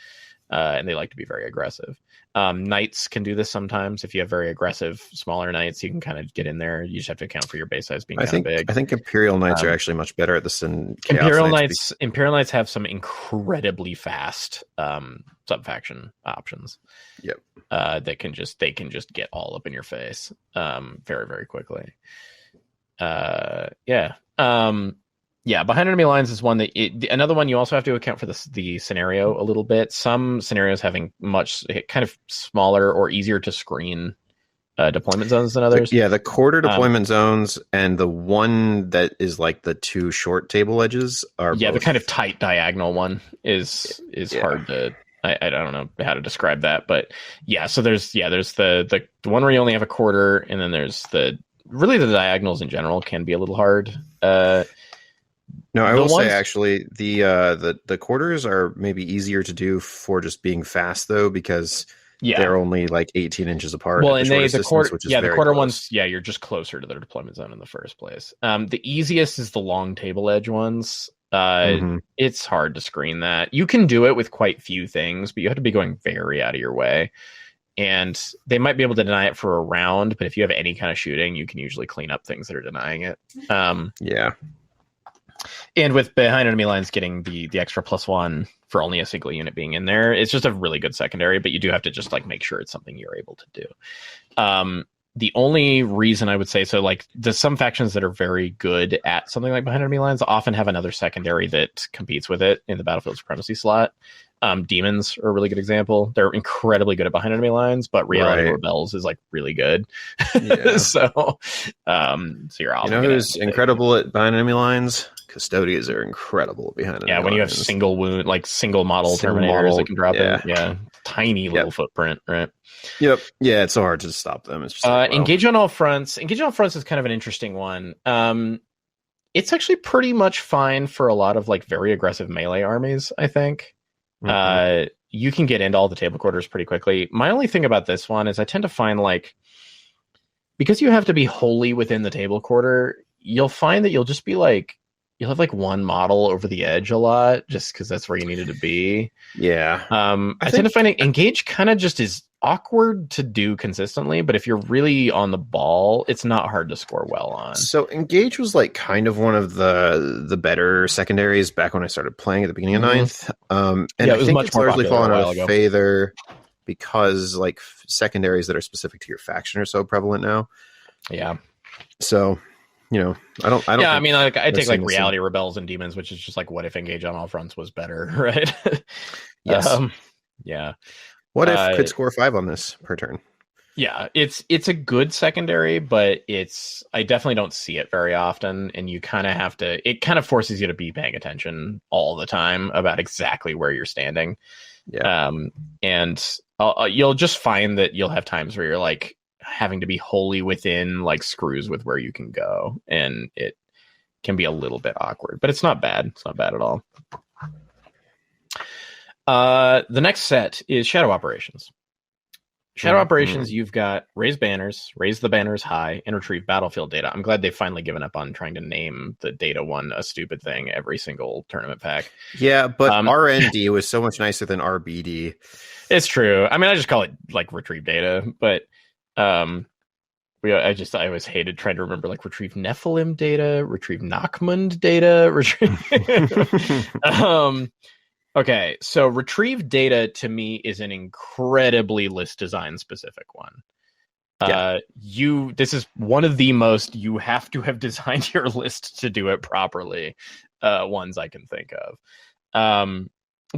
And they like to be very aggressive. Knights can do this sometimes. If you have very aggressive, smaller knights, you can kind of get in there. You just have to account for your base size being kind of big. I think Imperial Knights are actually much better at this than Chaos Imperial Knights have some incredibly fast sub-faction options. Yep. They can just get all up in your face very, very quickly. Behind enemy lines is one that another one you also have to account for the scenario a little bit. Some scenarios having much kind of smaller or easier to screen deployment zones than others. The quarter deployment zones and the one that is like the 2 short table edges are the kind of tight diagonal one is hard to. I don't know how to describe that, but so there's the one where you only have a quarter, and then there's the diagonals in general can be a little hard. No, I will say actually the quarters are maybe easier to do for just being fast though, because they're only like 18 inches apart. Well, and the quarter ones, you're just closer to their deployment zone in the first place. The easiest is the long table edge ones. It's hard to screen that. You can do it with quite few things, but you have to be going very out of your way. And they might be able to deny it for a round, but if you have any kind of shooting, you can usually clean up things that are denying it. And with behind enemy lines getting the extra +1 for only a single unit being in there, it's just a really good secondary, but you do have to just like make sure it's something you're able to do. The only reason I would say so, like there's some factions that are very good at something like behind enemy lines often have another secondary that competes with it in the Battlefield Supremacy slot. Demons are a really good example. They're incredibly good at behind enemy lines, but Reality Rebels is like really good. So you're all who's incredible at behind enemy lines? Custodians are incredible behind enemy lines. When you have single model Terminators that can drop in. Tiny little footprint, right? Yep. Yeah, it's so hard to stop them. It's just Engage on all fronts. Engage on all fronts is kind of an interesting one. It's actually pretty much fine for a lot of like very aggressive melee armies, I think. You can get into all the table quarters pretty quickly. My only thing about this one is I tend to find like, because you have to be wholly within the table quarter, you'll find that you'll just be like, you'll have like one model over the edge a lot just because that's where you needed to be. I tend to find Engage kind of just is awkward to do consistently, but if you're really on the ball, it's not hard to score well on. So Engage was like kind of one of the better secondaries back when I started playing at the beginning of ninth. And I think it's largely fallen out of favor because like secondaries that are specific to your faction are so prevalent now. Yeah. So, I don't. Yeah, I mean, like I take like reality rebels and demons, which is just like what if engage on all fronts was better, right? Yes. Yeah. What if could score 5 on this per turn? Yeah, it's a good secondary, but I definitely don't see it very often, and you kind of have to. It kind of forces you to be paying attention all the time about exactly where you're standing. Yeah. And you'll just find that you'll have times where you're like having to be wholly within like screws with where you can go, and it can be a little bit awkward, but it's not bad. It's not bad at all. The next set is Shadow Operations. Shadow Operations, you've got raise banners, raise the banners high, and retrieve battlefield data. I'm glad they've finally given up on trying to name the data one a stupid thing every single tournament pack. Yeah, but RND was so much nicer than RBD. It's true. I mean, I just call it like retrieve data, but I always hated trying to remember like retrieve Nephilim data, retrieve Nachmund data, Okay, so retrieve data to me is an incredibly list design specific one. Yeah. This is one of the most you have to have designed your list to do it properly ones I can think of.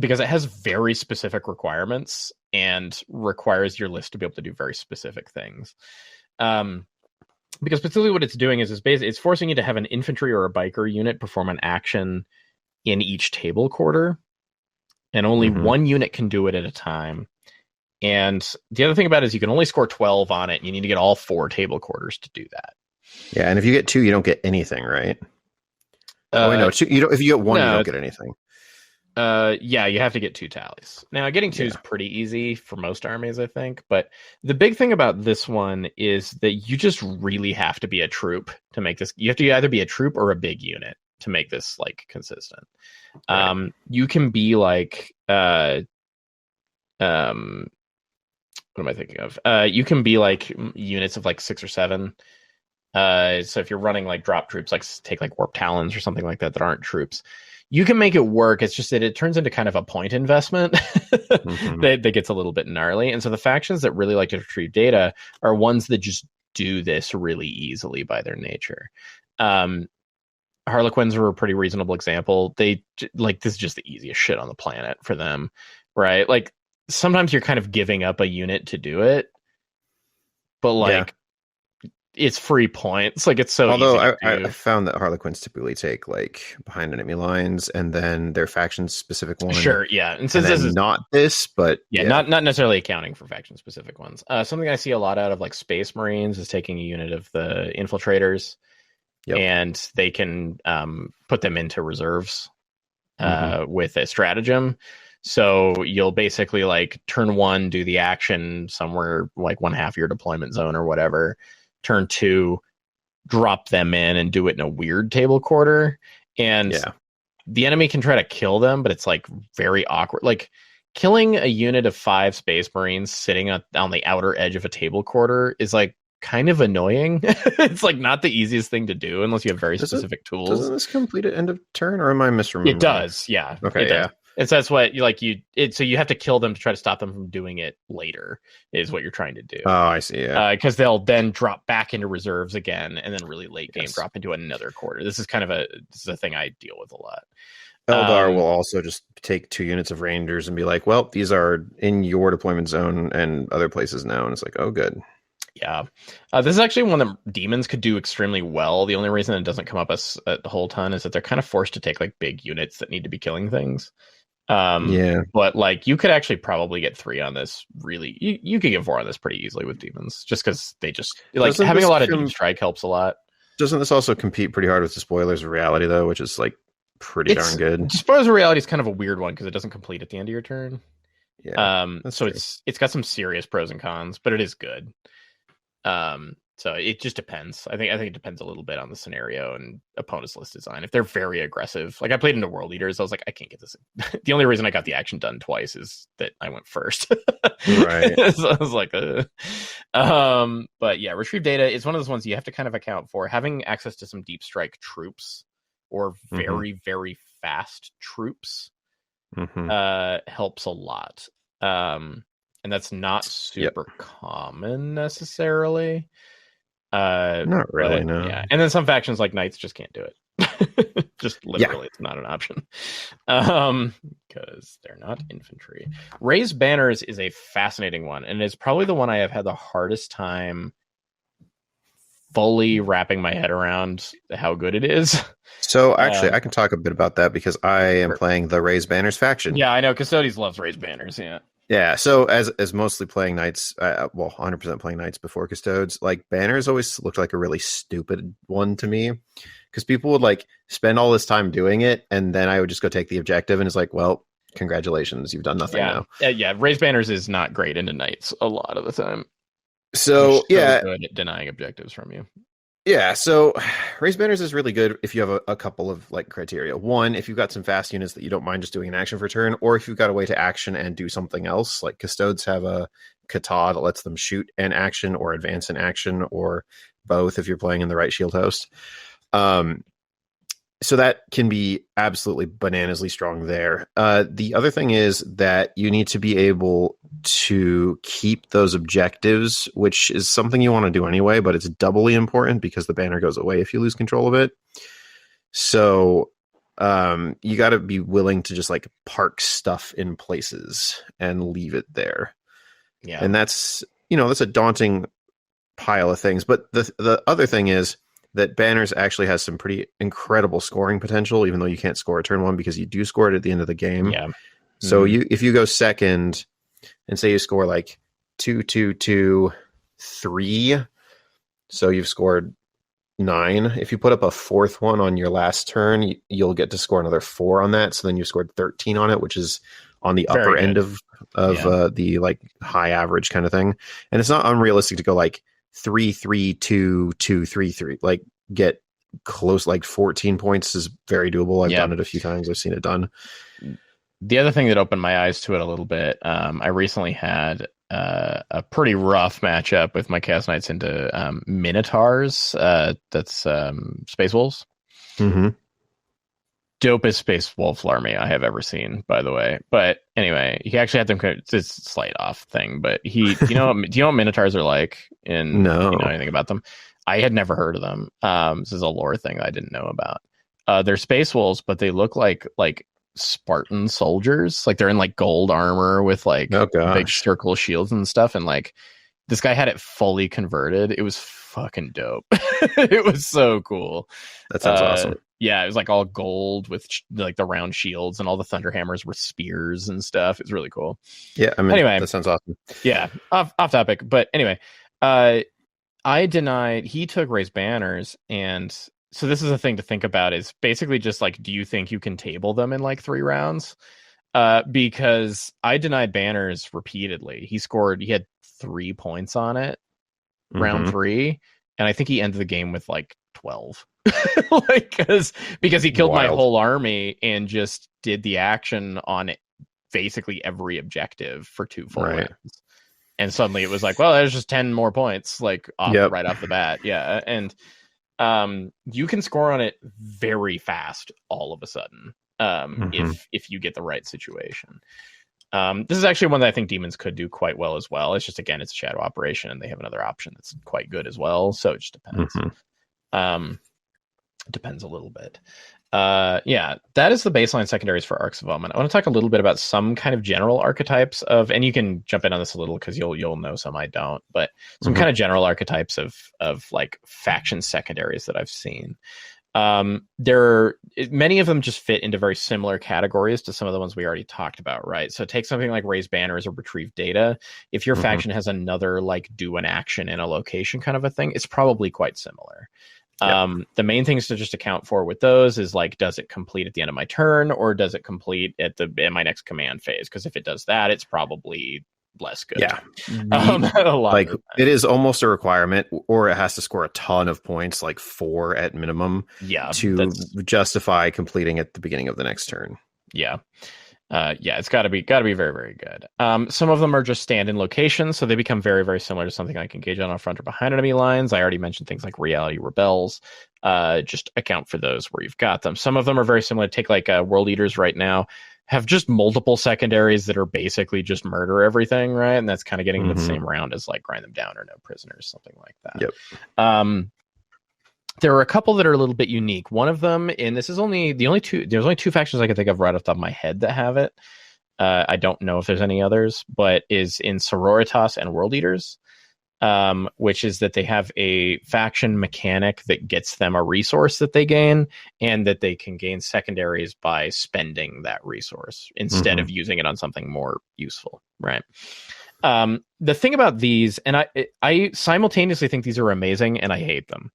Because it has very specific requirements and requires your list to be able to do very specific things. Because specifically what it's doing is basically it's forcing you to have an infantry or a biker unit perform an action in each table quarter. And only one unit can do it at a time. And the other thing about it is you can only score 12 on it. And you need to get all 4 table quarters to do that. Yeah, and if you get 2, you don't get anything, right? No, 2. You don't. If you get 1, you don't get anything. Yeah, you have to get 2 tallies. Now, getting 2 is pretty easy for most armies, I think. But the big thing about this one is that you just really have to be a troop to make this. You have to either be a troop or a big unit to make this like consistent. Right. You can be like what am I thinking of? You can be like units of like 6 or 7. So if you're running like drop troops, like take like Warp Talons or something like that aren't troops, you can make it work. It's just that it turns into kind of a point investment that gets a little bit gnarly. And so the factions that really like to retrieve data are ones that just do this really easily by their nature. Harlequins are a pretty reasonable example. They like this is just the easiest shit on the planet for them, right? Like sometimes you're kind of giving up a unit to do it, but like it's free points. Like it's so. Although I found that Harlequins typically take like behind enemy lines and then their faction specific one. Sure, yeah, and since this is not this, but not necessarily accounting for faction specific ones. Something I see a lot out of like Space Marines is taking a unit of the infiltrators. Yep. And they can put them into reserves with a stratagem. So you'll basically like turn 1, do the action somewhere like 1/2 your deployment zone or whatever. Turn 2, drop them in and do it in a weird table quarter. And the enemy can try to kill them, but it's like very awkward. Like killing a unit of 5 Space Marines sitting on the outer edge of a table quarter is like kind of annoying. It's like not the easiest thing to do unless you have very specific tools. Doesn't this complete at end of turn, or am I misremembering? It does, yeah. Okay, does. And so that's what so you have to kill them to try to stop them from doing it later is what you're trying to do. Oh, I see. Yeah, because they'll then drop back into reserves again, and then really late game drop into another quarter. This is a thing I deal with a lot. Eldar will also just take 2 units of Rangers and be like, "Well, these are in your deployment zone and other places now," and it's like, "Oh, good." Yeah, this is actually one that demons could do extremely well. The only reason it doesn't come up a whole ton is that they're kind of forced to take like big units that need to be killing things. But like you could actually probably get 3 on this. Really, you could get 4 on this pretty easily with demons, just because they just like having a lot of deep strike helps a lot. Doesn't this also compete pretty hard with the Spoilers of Reality though, which is like pretty darn good? Spoilers of Reality is kind of a weird one because it doesn't complete at the end of your turn. Yeah, so true. It's got some serious pros and cons, but it is good. So it just depends. I think it depends a little bit on the scenario and opponent's list design. If they're very aggressive, like I played into World Eaters, I was like, I can't get this. The only reason I got the action done twice is that I went first. Right. So I was like, but yeah, retrieve data is one of those ones you have to kind of account for. Having access to some deep strike troops or very, very fast troops helps a lot. and that's not super common necessarily. Not really, no. Yeah, and then some factions like knights just can't do it. Just literally, it's not an option. Because they're not infantry. Raised banners is a fascinating one, and it's probably the one I have had the hardest time fully wrapping my head around how good it is. So actually, I can talk a bit about that because I am playing the Raised Banners faction. Yeah, I know. Custodes loves Raised Banners. Yeah. So as mostly playing knights, 100% playing knights before Custodes, like banners always looked like a really stupid one to me because people would like spend all this time doing it, and then I would just go take the objective, and it's like, well, congratulations, you've done nothing now. Yeah. Raised Banners is not great into knights a lot of the time. So good at denying objectives from you. Yeah, so Raised Banners is really good if you have a couple of like criteria. One, if you've got some fast units that you don't mind just doing an action for turn, or if you've got a way to action and do something else. Like Custodes have a kata that lets them shoot an action or advance an action, or both if you're playing in the right shield host. So that can be absolutely bananasly strong there. The other thing is that you need to be able to keep those objectives, which is something you want to do anyway, but it's doubly important because the banner goes away if you lose control of it. So you got to be willing to just like park stuff in places and leave it there. Yeah. And that's a daunting pile of things. But the other thing is that banners actually has some pretty incredible scoring potential, even though you can't score a turn one because you do score it at the end of the game. Yeah. So if you go second and say you score like 2, 2, 2, 3, so you've scored 9. If you put up a fourth one on your last turn, you'll get to score another 4 on that. So then you scored 13 on it, which is on the upper end of the like high average kind of thing. And it's not unrealistic to go like 3, 3, 2, 2, 3, 3. Like get close, like 14 points is very doable. I've done it a few times. I've seen it done. The other thing that opened my eyes to it a little bit, I recently had a pretty rough matchup with my Chaos Knights into Minotaurs. That's Space Wolves. Mm-hmm. Dopest Space Wolf army I have ever seen, by the way. But anyway, he actually had them. It's a slight off thing, but do you know what Minotaurs are like? No. You know anything about them? I had never heard of them. This is a lore thing I didn't know about. They're Space Wolves, but they look like Spartan soldiers. Like they're in like gold armor with like big circle shields and stuff. And like this guy had it fully converted. It was fucking dope. It was so cool. That sounds awesome. Yeah, it was like all gold with like the round shields, and all the Thunderhammers were spears and stuff. It's really cool. Yeah, I mean, anyway, that sounds awesome. Yeah, off topic, but anyway, he took Raised Banners, and so this is a thing to think about, is basically just like, do you think you can table them in like 3 rounds? Because I denied Banners repeatedly. He had 3 points on it, round 3, and I think he ended the game with like 12. Like because he killed my whole army and just did the action on basically every objective for 2 full rounds. And suddenly it was like, well, there's just 10 more points, like right off the bat. Yeah. And you can score on it very fast all of a sudden, if you get the right situation. This is actually one that I think demons could do quite well as well. It's just, again, it's a shadow operation, and they have another option that's quite good as well. So it just depends. Depends a little bit. Yeah, that is the baseline secondaries for Arcs of Omen. I want to talk a little bit about some kind of general archetypes of, and you can jump in on this a little because you'll know some I don't, but some kind of general archetypes of like faction secondaries that I've seen. Many of them just fit into very similar categories to some of the ones we already talked about, right? So take something like Raise Banners or Retrieve Data. If your faction has another like do an action in a location kind of a thing, it's probably quite similar. The main things to just account for with those is like, does it complete at the end of my turn, or does it complete at my next command phase? Because if it does that, it's probably less good. Yeah. Like it is almost a requirement, or it has to score a ton of points, like 4 at minimum, to justify completing at the beginning of the next turn. Yeah. Yeah, it's got to be very, very good. Some of them are just stand-in locations, so they become very, very similar to something I can engage on front or behind enemy lines. I already mentioned things like reality rebels. Just account for those where you've got them. Some of them are very similar. Take like World Eaters right now have just multiple secondaries that are basically just murder everything, right? And that's kind of getting into the same round as like grind them down or no prisoners, something like that. Yep. There are a couple that are a little bit unique. One of them, and this is there's only two factions I can think of right off the top of my head that have it. I don't know if there's any others, but is in Sororitas and World Eaters, which is that they have a faction mechanic that gets them a resource that they gain, and that they can gain secondaries by spending that resource instead of using it on something more useful, right? The thing about these, and I simultaneously think these are amazing and I hate them.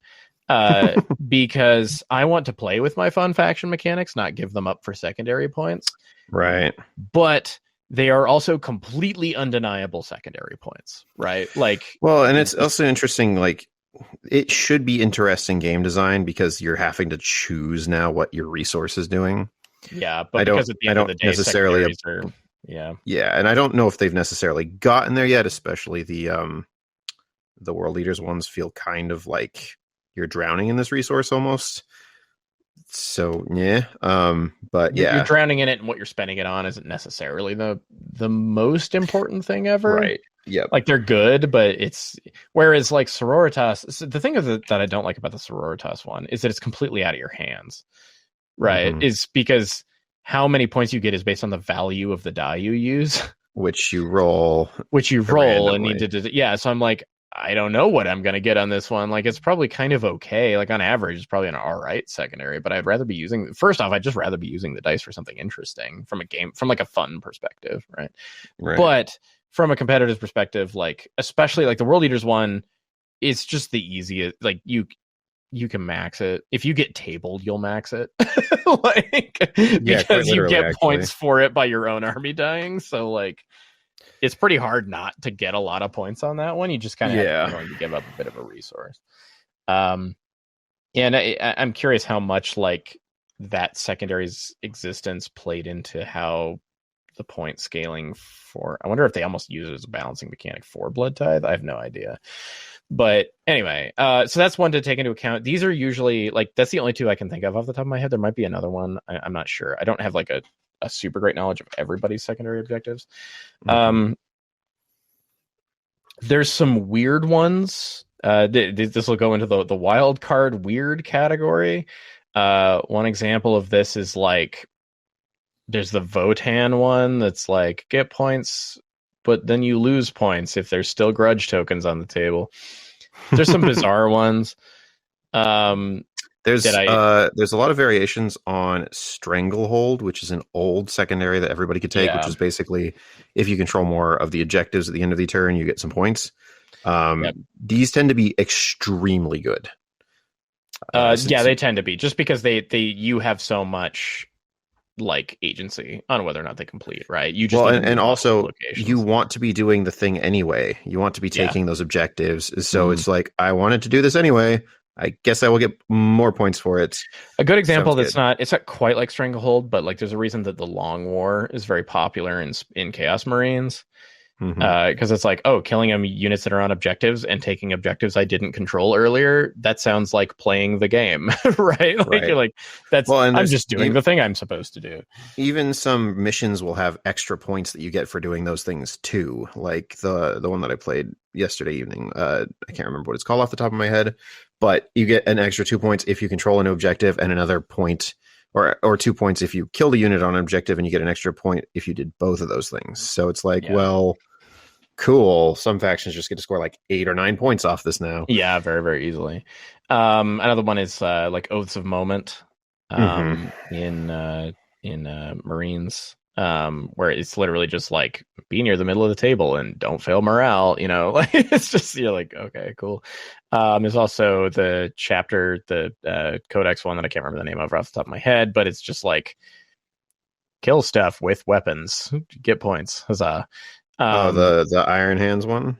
Because I want to play with my fun faction mechanics, not give them up for secondary points. Right. But they are also completely undeniable secondary points, right? Like, well, and it's also interesting, like, it should be interesting game design because you're having to choose now what your resource is doing. Yeah, but because at the end of the day, necessarily yeah, and I don't know if they've necessarily gotten there yet, especially the World Eaters ones feel kind of like you're drowning in this resource almost. So yeah, but yeah, you're drowning in it, and what you're spending it on isn't necessarily the most important thing ever. Right. Yeah. Like they're good, but it's whereas like Sororitas. So the thing that I don't like about the Sororitas one is that it's completely out of your hands. Right. Is because how many points you get is based on the value of the die you use, which you roll and need to. Yeah. So I'm like, I don't know what I'm going to get on this one. Like, it's probably kind of okay. Like, on average, it's probably an all right secondary, but I'd rather be using, first off, I'd just rather be using the dice for something interesting from like a fun perspective, right? But from a competitive perspective, like, especially like the World Eaters one, it's just the easiest. Like, you can max it. If you get tabled, you'll max it. Because you get points for it by your own army dying. So, like, it's pretty hard not to get a lot of points on that one. You just kind of have to give up a bit of a resource. And I'm curious how much like that secondary's existence played into how the point scaling for. I wonder if they almost use it as a balancing mechanic for Blood Tithe. I have no idea. But anyway, so that's one to take into account. These are usually like that's the only two I can think of off the top of my head. There might be another one. I'm not sure. I don't have like a super great knowledge of everybody's secondary objectives. There's some weird ones. This will go into the wild card weird category. One example of this is like there's the Votan one that's like get points, but then you lose points if there's still grudge tokens on the table. There's some bizarre ones. There's a lot of variations on Stranglehold, which is an old secondary that everybody could take, which is basically if you control more of the objectives at the end of the turn, you get some points. These tend to be extremely good. They tend to be just because you have so much like agency on whether or not they complete, right? You just and also locations. You want to be doing the thing anyway. You want to be taking those objectives. So it's like I wanted to do this anyway. I guess I will get more points for it. A good example it's not quite like Stranglehold, but like there's a reason that the Long War is very popular in Chaos Marines. Because it's like, killing units that are on objectives and taking objectives I didn't control earlier. That sounds like playing the game, right? Like you're like, I'm just doing the thing I'm supposed to do. Even some missions will have extra points that you get for doing those things too. Like the one that I played yesterday evening. I can't remember what it's called off the top of my head, but you get an extra 2 points if you control a new objective, and another point or 2 points if you kill the unit on an objective, and you get an extra point if you did both of those things. So it's like, well, cool. Some factions just get to score like 8 or 9 points off this now. Yeah, very, very easily. Another one is like Oaths of Moment in Marines, where it's literally just like be near the middle of the table and don't fail morale. Like it's just you're like, okay, cool. There's also the chapter, the Codex one that I can't remember the name of off the top of my head, but it's just like kill stuff with weapons, get points. Huzzah. The Iron Hands one?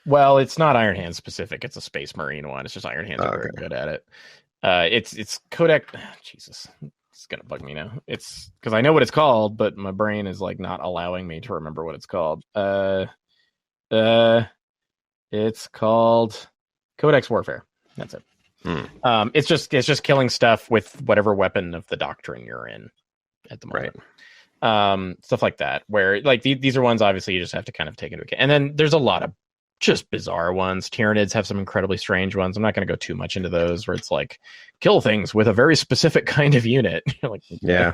Well, it's not Iron Hands specific. It's a Space Marine one. It's just Iron Hands are very good at it. It's Codex. Jesus. It's gonna bug me now. It's because I know what it's called, but my brain is like not allowing me to remember what it's called. It's called Codex Warfare. That's it. It's just killing stuff with whatever weapon of the doctrine you're in at the moment. Right. Stuff like that, where like these are ones obviously you just have to kind of take into account. And then there's a lot of just bizarre ones. Tyranids have some incredibly strange ones. I'm not going to go too much into those, where it's like kill things with a very specific kind of unit. Like, yeah,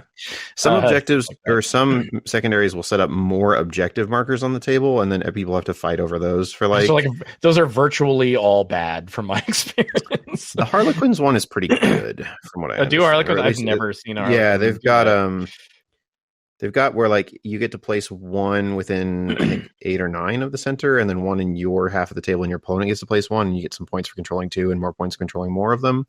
some objectives like or some secondaries will set up more objective markers on the table, and then people have to fight over those for like. So like those are virtually all bad from my experience. The Harlequins one is pretty good from what I understand. Do Harlequins? I've never seen Harlequins. Yeah, they've got where like you get to place one within I think 8 or 9 of the center, and then one in your half of the table, and your opponent gets to place one, and you get some points for controlling 2 and more points for controlling more of them.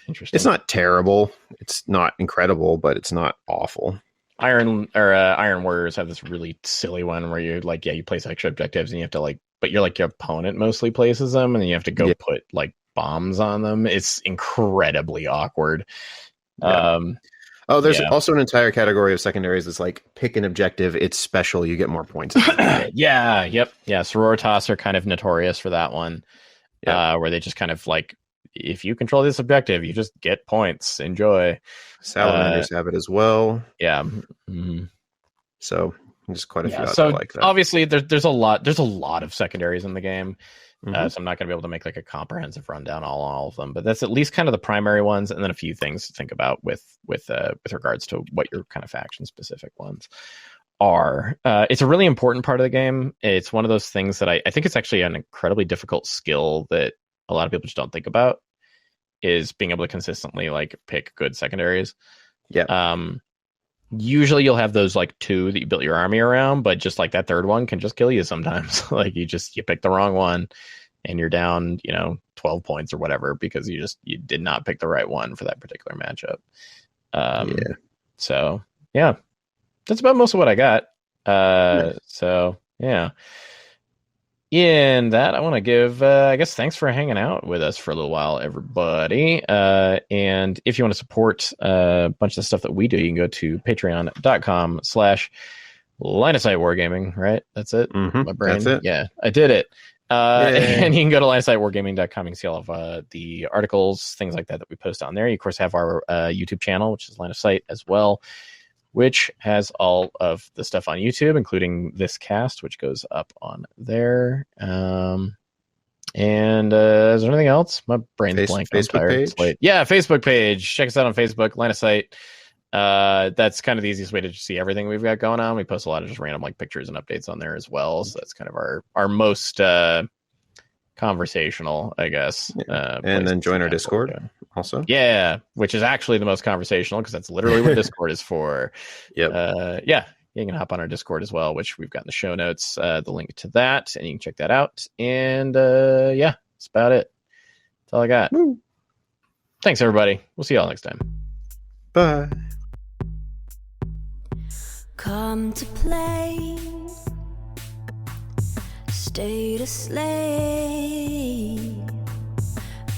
Interesting. It's not terrible. It's not incredible, but it's not awful. Iron Warriors have this really silly one where you like you place extra objectives, and you have to like, but you're like your opponent mostly places them, and then you have to go put like bombs on them. It's incredibly awkward. Yeah. There's also an entire category of secondaries that's like pick an objective, it's special, you get more points. Yeah, Sororitas are kind of notorious for that one. Where they just kind of like, if you control this objective, you just get points. Enjoy. Salamanders have it as well. Yeah. So there's quite a few out so like that. Obviously there's a lot of secondaries in the game. So I'm not going to be able to make like a comprehensive rundown on all of them, but that's at least kind of the primary ones, and then a few things to think about with regards to what your kind of faction specific ones are. It's a really important part of the game. It's one of those things that I think it's actually an incredibly difficult skill that a lot of people just don't think about, is being able to consistently like pick good secondaries. Usually you'll have those like 2 that you built your army around, but just like that third one can just kill you sometimes. Like you pick the wrong one and you're down, 12 points or whatever, because you did not pick the right one for that particular matchup. So yeah, that's about most of what I got. So yeah. In that, I want to give, I guess, thanks for hanging out with us for a little while, everybody. And if you want to support a bunch of the stuff that we do, you can go to patreon.com/Line of Sight Wargaming, right? That's it? My brain. That's it. Yeah, I did it. And you can go to lineofsightwargaming.com. You can see all of the articles, things like that we post on there. You, of course, have our YouTube channel, which is Line of Sight as well, which has all of the stuff on YouTube, including this cast, which goes up on there. And is there anything else? My brain's blank. I'm tired. It's late. Yeah, Facebook page. Check us out on Facebook, Line of Sight. That's kind of the easiest way to just see everything we've got going on. We post a lot of just random like pictures and updates on there as well. So that's kind of our most conversational, I guess. And then join our Discord also. Yeah, which is actually the most conversational, because that's literally what Discord is for. You can hop on our Discord as well, which we've got in the show notes, the link to that, and you can check that out. And that's about it. That's all I got. Woo. Thanks, everybody. We'll see y'all next time. Bye. Come to play, stay to slay.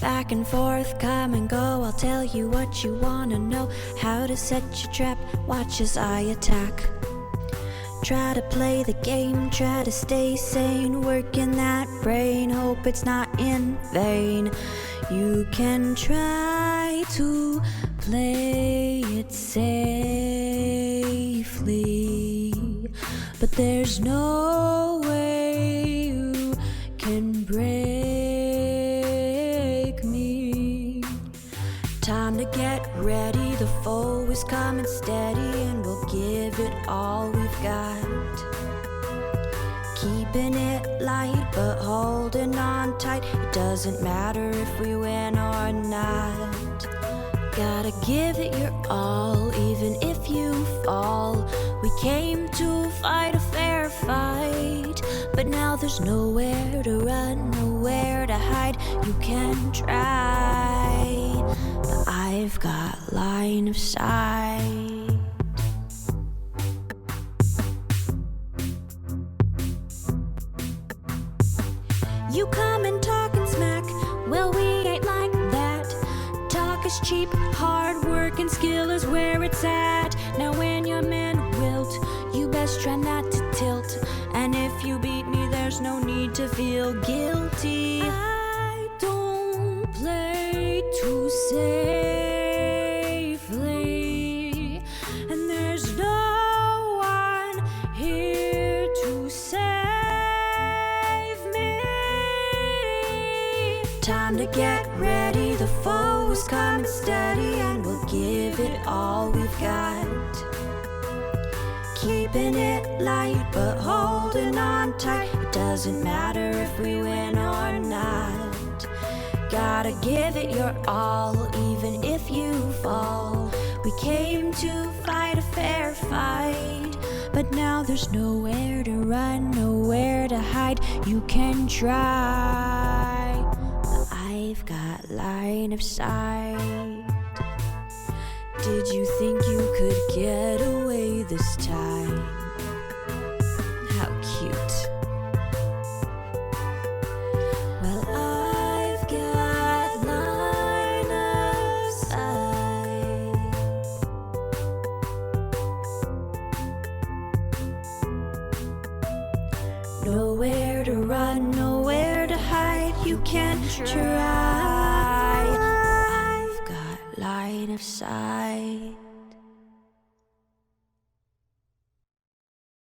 Back and forth, come and go. I'll tell you what you wanna know. How to set your trap, watch as I attack. Try to play the game, try to stay sane. Working that brain, hope it's not in vain. You can try to play it safely, but there's no way you can break me. Time to get ready, the foe is coming steady, and we'll give it all we've got. Keeping it light, but holding on tight. It doesn't matter if we win or not. Gotta give it your all, even if you fall. We came to fight a fair fight, but now there's nowhere to run, nowhere to hide. You can try, but I've got line of sight. You come and talking smack, well we ain't like that. Talk is cheap, hard work and skill is where it's at. Now when your men wilt, you best try not to tilt. And if you beat me, there's no need to feel guilty. I don't play too safely, and there's no one here to save me. Time to get ready, the foe is coming steady, and we'll give it all we've got. Keeping it light but holding on tight. It doesn't matter if we win or not. Gotta give it your all, even if you fall. We came to fight a fair fight, but now there's nowhere to run, nowhere to hide. You can try, but I've got line of sight. Did you think you could get away this time? How cute. Well, I've got line of sight. Nowhere to run, nowhere to hide. You can try. I've got line of sight.